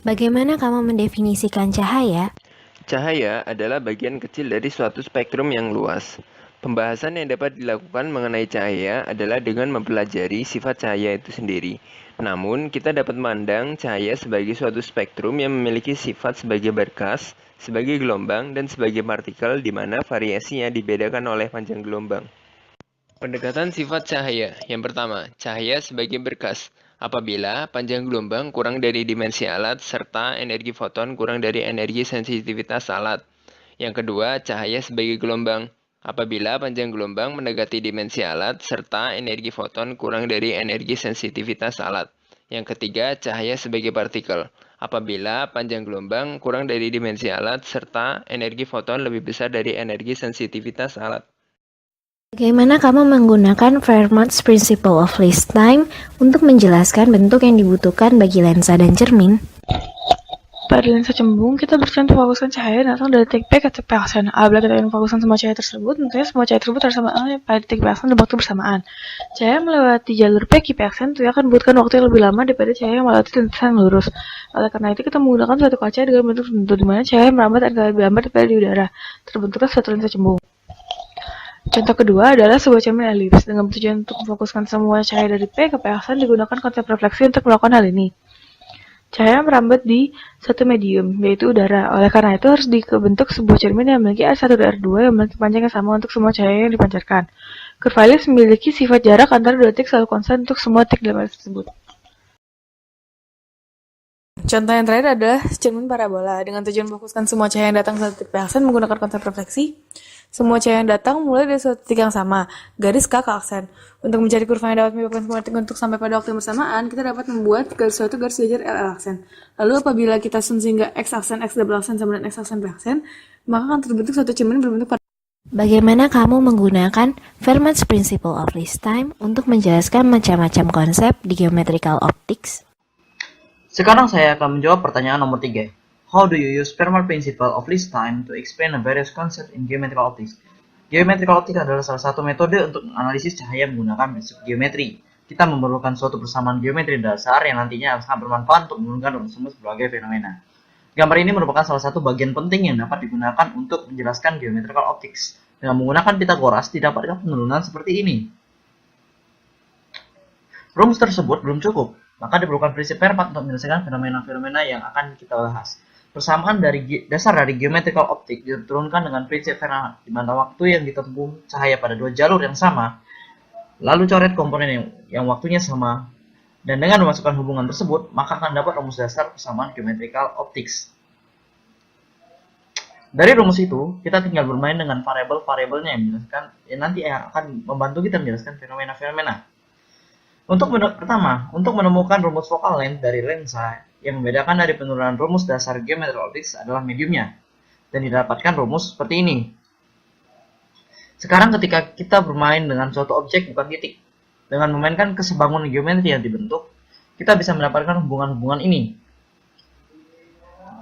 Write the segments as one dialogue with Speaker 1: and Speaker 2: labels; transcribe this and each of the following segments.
Speaker 1: Bagaimana kamu mendefinisikan cahaya?
Speaker 2: Cahaya adalah bagian kecil dari suatu spektrum yang luas. Pembahasan yang dapat dilakukan mengenai cahaya adalah dengan mempelajari sifat cahaya itu sendiri. Namun, kita dapat memandang cahaya sebagai suatu spektrum yang memiliki sifat sebagai berkas, sebagai gelombang, dan sebagai partikel di mana variasinya dibedakan oleh panjang gelombang. Pendekatan sifat cahaya. Yang pertama, cahaya sebagai berkas. Apabila panjang gelombang kurang dari dimensi alat serta energi foton kurang dari energi sensitivitas alat. Yang kedua, cahaya sebagai gelombang. Apabila panjang gelombang mendekati dimensi alat serta energi foton kurang dari energi sensitivitas alat. Yang ketiga, cahaya sebagai partikel. Apabila panjang gelombang kurang dari dimensi alat serta energi foton lebih besar dari energi sensitivitas alat.
Speaker 1: Bagaimana kamu menggunakan Fermat's Principle of Least Time untuk menjelaskan bentuk yang dibutuhkan bagi lensa dan cermin?
Speaker 3: Pada lensa cembung, kita berusaha memfokuskan cahaya datang dari titik P ke titik P aksen. Apabila kita ingin memfokuskan semua cahaya tersebut, tentunya semua cahaya tersebut harus sama pada titik P aksen dan waktu bersamaan. Cahaya melewati jalur P ke P aksen tentunya akan membutuhkan waktu yang lebih lama daripada cahaya yang melewati lintasan lurus. Oleh karena itu, kita menggunakan suatu kaca dengan bentuk tertentu di mana cahaya merambat akan lebih lambat daripada di udara. Terbentuklah suatu lensa cembung. Contoh kedua adalah sebuah cermin elips. Dengan tujuan untuk memfokuskan semua cahaya dari P ke P aksen digunakan konsep refleksi untuk melakukan hal ini. Cahaya merambat di satu medium, yaitu udara. Oleh karena itu, harus dibentuk sebuah cermin yang memiliki R1 dan R2 yang memiliki panjang yang sama untuk semua cahaya yang dipancarkan. Kurva elips memiliki sifat jarak antara dua titik selalu konstan untuk semua titik dalam elips tersebut. Contoh yang terakhir adalah cermin parabola. Dengan tujuan memfokuskan semua cahaya yang datang ke satu titik P aksen menggunakan konsep refleksi, semua cahaya yang datang mulai dari suatu titik yang sama, garis K ke aksen. Untuk mencari kurva yang dapat menyebabkan semua titik untuk sampai pada waktu yang bersamaan, kita dapat membuat suatu garis jajar L aksen. Lalu apabila kita sun sehingga X aksen, X double aksen sama dengan X aksen, Y aksen, maka akan terbentuk suatu cermin berbentuk parabola.
Speaker 1: Bagaimana kamu menggunakan Fermat's Principle of Least Time untuk menjelaskan macam-macam konsep di geometrical optics?
Speaker 4: Sekarang saya akan menjawab pertanyaan nomor 3. How do you use Fermat Principle of Least Time to explain a various concepts in geometrical optics? Geometrical optics adalah salah satu metode untuk menganalisis cahaya menggunakan prinsip geometri. Kita memerlukan suatu persamaan geometri dasar yang nantinya sangat bermanfaat untuk menurunkan rumus berbagai fenomena. Gambar ini merupakan salah satu bagian penting yang dapat digunakan untuk menjelaskan geometrical optics. Dengan menggunakan Pythagoras, didapatkan penurunan seperti ini. Rumus tersebut belum cukup, maka diperlukan prinsip Fermat untuk menyelesaikan fenomena-fenomena yang akan kita bahas. Persamaan dasar dari geometrical optics diturunkan dengan prinsip Fermat, di mana waktu yang ditempuh cahaya pada dua jalur yang sama, lalu coret komponen yang waktunya sama, dan dengan memasukkan hubungan tersebut, maka akan dapat rumus dasar persamaan geometrical optics. Dari rumus itu, kita tinggal bermain dengan variabel-variabelnya yang nanti akan membantu kita menjelaskan fenomena-fenomena. Untuk menemukan rumus focal length dari lensa yang membedakan dari penurunan rumus dasar geometrical optics adalah mediumnya, dan didapatkan rumus seperti ini. Sekarang ketika kita bermain dengan suatu objek bukan titik, dengan memainkan kesebangunan geometri yang dibentuk, kita bisa mendapatkan hubungan-hubungan ini.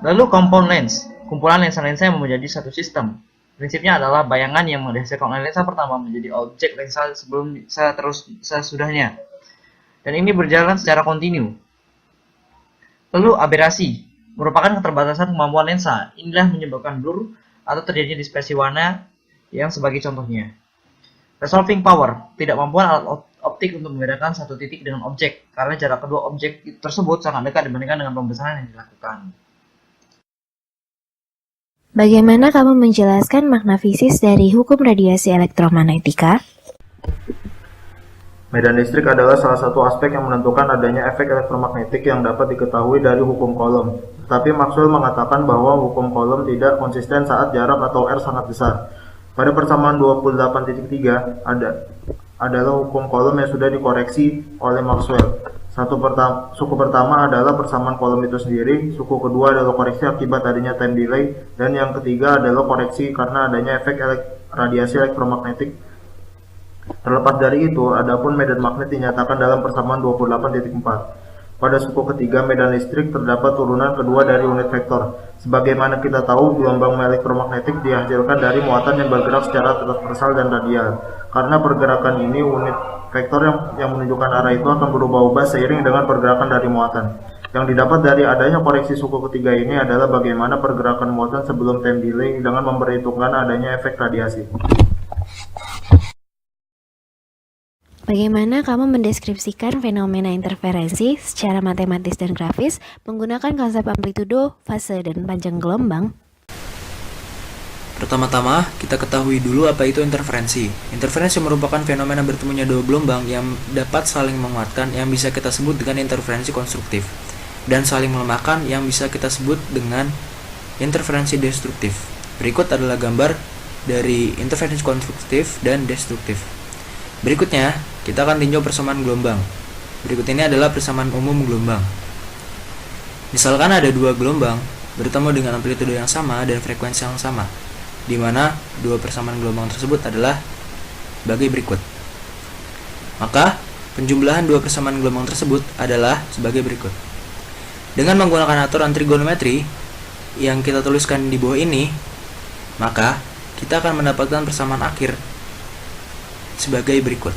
Speaker 4: Lalu compound lens, kumpulan lensa-lensa yang menjadi satu sistem. Prinsipnya adalah bayangan yang dihasilkan oleh lensa pertama menjadi objek lensa sesudahnya. Dan ini berjalan secara kontinu. Lalu aberasi merupakan keterbatasan kemampuan lensa. Inilah menyebabkan blur atau terjadi dispersi warna yang sebagai contohnya. Resolving power, tidak mampuan alat optik untuk membedakan satu titik dengan objek karena jarak kedua objek tersebut sangat dekat dibandingkan dengan pembesaran yang dilakukan.
Speaker 1: Bagaimana kamu menjelaskan makna fisis dari hukum radiasi elektromagnetika?
Speaker 5: Medan listrik adalah salah satu aspek yang menentukan adanya efek elektromagnetik yang dapat diketahui dari hukum Coulomb. Tetapi Maxwell mengatakan bahwa hukum Coulomb tidak konsisten saat jarak atau R sangat besar. Pada persamaan 28.3 adalah hukum Coulomb yang sudah dikoreksi oleh Maxwell. Suku pertama adalah persamaan Coulomb itu sendiri, suku kedua adalah koreksi akibat adanya time delay, dan yang ketiga adalah koreksi karena adanya efek radiasi elektromagnetik. Terlepas dari itu, adapun medan magnet dinyatakan dalam persamaan 28.4. Pada suku ketiga medan listrik terdapat turunan kedua dari unit vektor. Sebagaimana kita tahu, gelombang elektromagnetik dihasilkan dari muatan yang bergerak secara transversal dan radial. Karena pergerakan ini, unit vektor yang menunjukkan arah itu akan berubah-ubah seiring dengan pergerakan dari muatan. Yang didapat dari adanya koreksi suku ketiga ini adalah bagaimana pergerakan muatan sebelum time delay dengan memperhitungkan adanya efek radiasi.
Speaker 1: Bagaimana kamu mendeskripsikan fenomena interferensi secara matematis dan grafis menggunakan konsep amplitudo, fase, dan panjang gelombang?
Speaker 6: Pertama-tama, kita ketahui dulu apa itu interferensi. Interferensi merupakan fenomena bertemunya dua gelombang yang dapat saling menguatkan yang bisa kita sebut dengan interferensi konstruktif, dan saling melemahkan yang bisa kita sebut dengan interferensi destruktif. Berikut adalah gambar dari interferensi konstruktif dan destruktif. Berikutnya, kita akan tinjau persamaan gelombang. Berikut ini adalah persamaan umum gelombang. Misalkan ada dua gelombang bertemu dengan amplitudo yang sama dan frekuensi yang sama, di mana dua persamaan gelombang tersebut adalah sebagai berikut. Maka, penjumlahan dua persamaan gelombang tersebut adalah sebagai berikut. Dengan menggunakan aturan trigonometri yang kita tuliskan di bawah ini, maka kita akan mendapatkan persamaan akhir sebagai berikut.